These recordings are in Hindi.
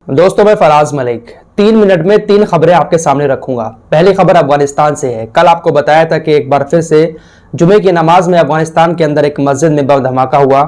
दोस्तों, मैं फराज मलिक 3 मिनट में 3 खबरें आपके सामने रखूंगा। पहली खबर अफगानिस्तान से है। कल आपको बताया था कि एक बार फिर से जुमे की नमाज में अफगानिस्तान के अंदर एक मस्जिद में बम धमाका हुआ।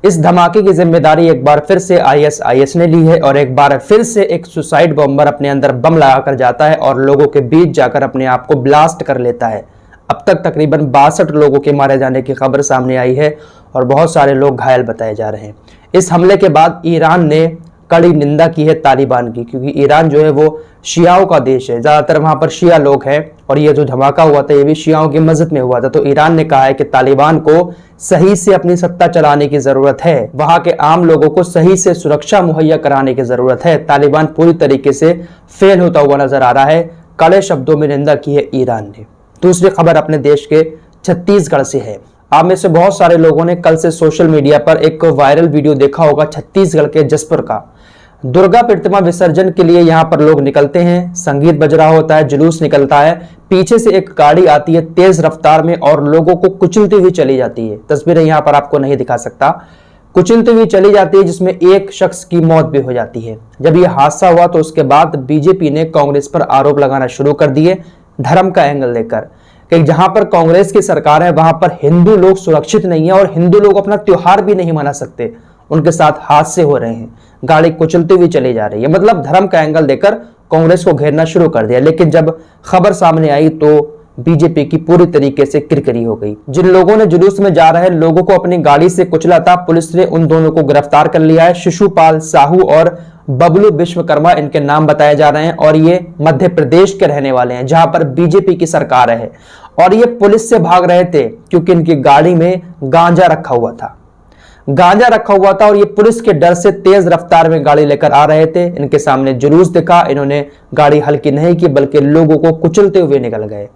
इस धमाके की जिम्मेदारी एक बार फिर से आईएसआईएस ने ली है और एक बार फिर से एक सुसाइड बॉम्बर अपने अंदर बम लगाकर जाता है और लोगों के बीच जाकर अपने आप को ब्लास्ट कर लेता है। अब तक तकरीबन 62 लोगों के मारे जाने की खबर सामने आई है और बहुत सारे लोग घायल बताए जा रहे हैं। इस हमले के बाद ईरान ने कड़ी निंदा की है तालिबान की, क्योंकि ईरान जो है वो शियाओं का देश है, ज़्यादातर वहाँ पर शिया लोग हैं और ये जो धमाका हुआ था ये भी शियाओं की मस्जिद में हुआ था। तो ईरान ने कहा है कि तालिबान को सही से अपनी सत्ता चलाने की ज़रूरत है, वहाँ के आम लोगों को सही से सुरक्षा मुहैया कराने की ज़रूरत है। तालिबान पूरी तरीके से फेल होता हुआ नजर आ रहा है। कड़े शब्दों में निंदा की है ईरान ने। दूसरी खबर अपने देश के छत्तीसगढ़ से है। आप में से बहुत सारे लोगों ने कल से सोशल मीडिया पर एक वायरल वीडियो देखा होगा छत्तीसगढ़ के जसपुर का। दुर्गा प्रतिमा विसर्जन के लिए यहाँ पर लोग निकलते हैं, संगीत बज रहा होता है, जुलूस निकलता है, पीछे से एक गाड़ी आती है तेज रफ्तार में और लोगों को कुचलती हुई चली जाती है। तस्वीरें यहाँ पर आपको नहीं दिखा सकता। कुचलती हुई चली जाती है जिसमें एक शख्स की मौत भी हो जाती है। जब यह हादसा हुआ तो उसके बाद बीजेपी ने कांग्रेस पर आरोप लगाना शुरू कर दिए धर्म का एंगल लेकर कि जहां पर कांग्रेस की सरकार है वहां पर हिंदू लोग सुरक्षित नहीं है और हिंदू लोग अपना त्योहार भी नहीं मना सकते। उनके साथ हादसे हो रहे हैं, गाड़ी कुचलती हुई चली जा रही है, मतलब धर्म का एंगल देकर कांग्रेस को घेरना शुरू कर दिया। लेकिन जब खबर सामने आई तो बीजेपी की पूरी तरीके से किरकिरी हो गई। जिन लोगों ने जुलूस में जा रहे लोगों को अपनी गाड़ी से कुचला था, पुलिस ने उन दोनों को गिरफ्तार कर लिया है। शिशुपाल साहू और बबलू विश्वकर्मा इनके नाम बताए जा रहे हैं और ये मध्य प्रदेश के रहने वाले हैं जहां पर बीजेपी की सरकार है और ये पुलिस से भाग रहे थे क्योंकि इनकी गाड़ी में गांजा रखा हुआ था और ये पुलिस के डर से तेज रफ्तार में गाड़ी लेकर आ रहे थे। इनके सामने जुलूस दिखा, इन्होंने गाड़ी हल्की नहीं की बल्कि लोगों को कुचलते हुए निकल गए।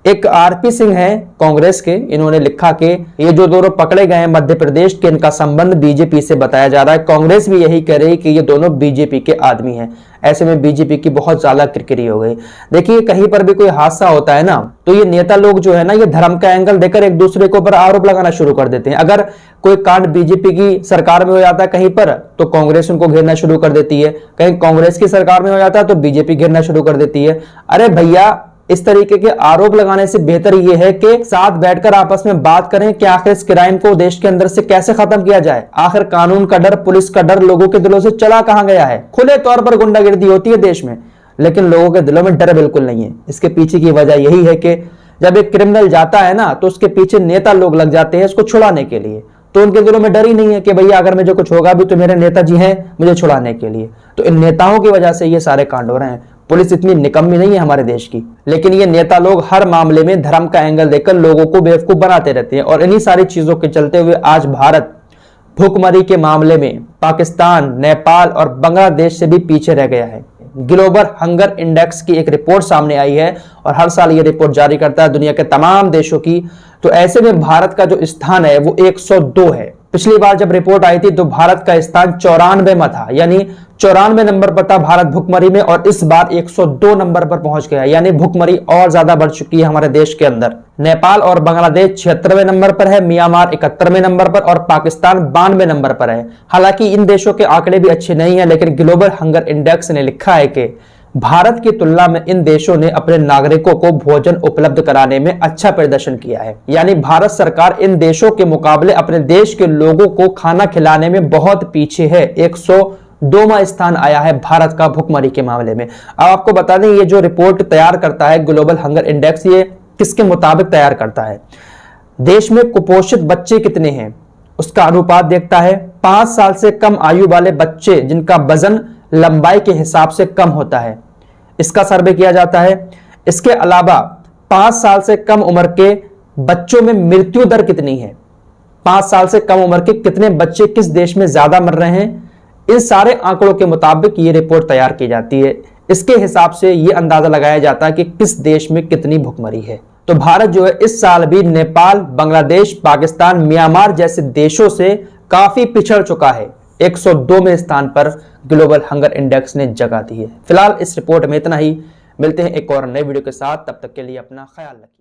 एक आरपी सिंह है कांग्रेस के, इन्होंने लिखा कि ये जो दोनों पकड़े गए हैं मध्य प्रदेश के, इनका संबंध बीजेपी से बताया जा रहा है। कांग्रेस भी यही कह रही है कि ये दोनों बीजेपी के आदमी हैं। ऐसे में बीजेपी की बहुत ज्यादा किरकिरी हो गई। देखिए, कहीं पर भी कोई हादसा होता है ना तो ये नेता लोग जो है ना ये धर्म का एंगल देकर एक दूसरे के ऊपर आरोप लगाना शुरू कर देते हैं। अगर कोई कांड बीजेपी की सरकार में हो जाता है कहीं पर तो कांग्रेस उनको घेरना शुरू कर देती है, कहीं कांग्रेस की सरकार में हो जाता है तो बीजेपी घेरना शुरू कर देती है। अरे भैया, इस तरीके के आरोप लगाने से बेहतर यह है कि साथ बैठकर आपस में बात करें कि आखिर इस क्राइम को देश के अंदर से कैसे खत्म किया जाए। आखिर कानून का डर, पुलिस का डर लोगों के दिलों से चला कहां गया है। खुले तौर पर गुंडागिर्दी होती है देश में, लेकिन लोगों के दिलों में डर बिल्कुल नहीं है। इसके पीछे की वजह यही है कि जब एक क्रिमिनल जाता है ना तो उसके पीछे नेता लोग लग जाते हैं उसको छुड़ाने के लिए। तो उनके दिलों में डर ही नहीं है कि भैया अगर मुझे कुछ होगा भी तो मेरे नेताजी हैं मुझे छुड़ाने के लिए। तो इन नेताओं की वजह से ये सारे कांड हो रहे हैं। पुलिस इतनी निकम्मी नहीं है हमारे देश की, लेकिन ये नेता लोग हर मामले में धर्म का एंगल देकर लोगों को बेवकूफ बनाते रहते हैं और इन्हीं सारी चीजों के चलते हुए आज भारत भूखमरी के मामले में पाकिस्तान, नेपाल और बांग्लादेश से भी पीछे रह गया है। ग्लोबल हंगर इंडेक्स की एक रिपोर्ट सामने आई है और हर साल ये रिपोर्ट जारी करता है दुनिया के तमाम देशों की। तो ऐसे में भारत का जो स्थान है वो 102 है। पिछली बार जब रिपोर्ट आई थी तो भारत का स्थान 94 में था, यानी 94 नंबर पर था भारत भुखमरी में, और इस बार 102 नंबर पर पहुंच गया, यानी भुखमरी और ज्यादा बढ़ चुकी है हमारे देश के अंदर। नेपाल और बांग्लादेश 76वें नंबर पर है, म्यांमार 71वें नंबर पर और पाकिस्तान 92 नंबर पर है। हालांकि इन देशों के आंकड़े भी अच्छे नहीं है, लेकिन ग्लोबल हंगर इंडेक्स ने लिखा है कि भारत की तुलना में इन देशों ने अपने नागरिकों को भोजन उपलब्ध कराने में अच्छा प्रदर्शन किया है। यानी भारत सरकार इन देशों के मुकाबले अपने देश के लोगों को खाना खिलाने में बहुत पीछे है। 102वां स्थान आया है भारत का भुखमरी के मामले में। अब आपको बता दें ये जो रिपोर्ट तैयार करता है ग्लोबल हंगर इंडेक्स, ये किसके मुताबिक तैयार करता है? देश में कुपोषित बच्चे कितने हैं उसका अनुपात देखता है। 5 साल से कम आयु वाले बच्चे जिनका वजन लंबाई के हिसाब से कम होता है, इसका सर्वे किया जाता है। इसके अलावा 5 साल से कम उम्र के बच्चों में मृत्यु दर कितनी है, 5 साल से कम उम्र के कितने बच्चे किस देश में ज्यादा मर रहे हैं, इन सारे आंकड़ों के मुताबिक ये रिपोर्ट तैयार की जाती है। इसके हिसाब से ये अंदाजा लगाया जाता है कि किस देश में कितनी भुखमरी है। तो भारत जो है इस साल भी नेपाल, बांग्लादेश, पाकिस्तान, म्यांमार जैसे देशों से काफी पिछड़ चुका है। 102वें स्थान पर ग्लोबल हंगर इंडेक्स ने जगह दी है। फिलहाल इस रिपोर्ट में इतना ही। मिलते हैं एक और नए वीडियो के साथ, तब तक के लिए अपना ख्याल रखिए।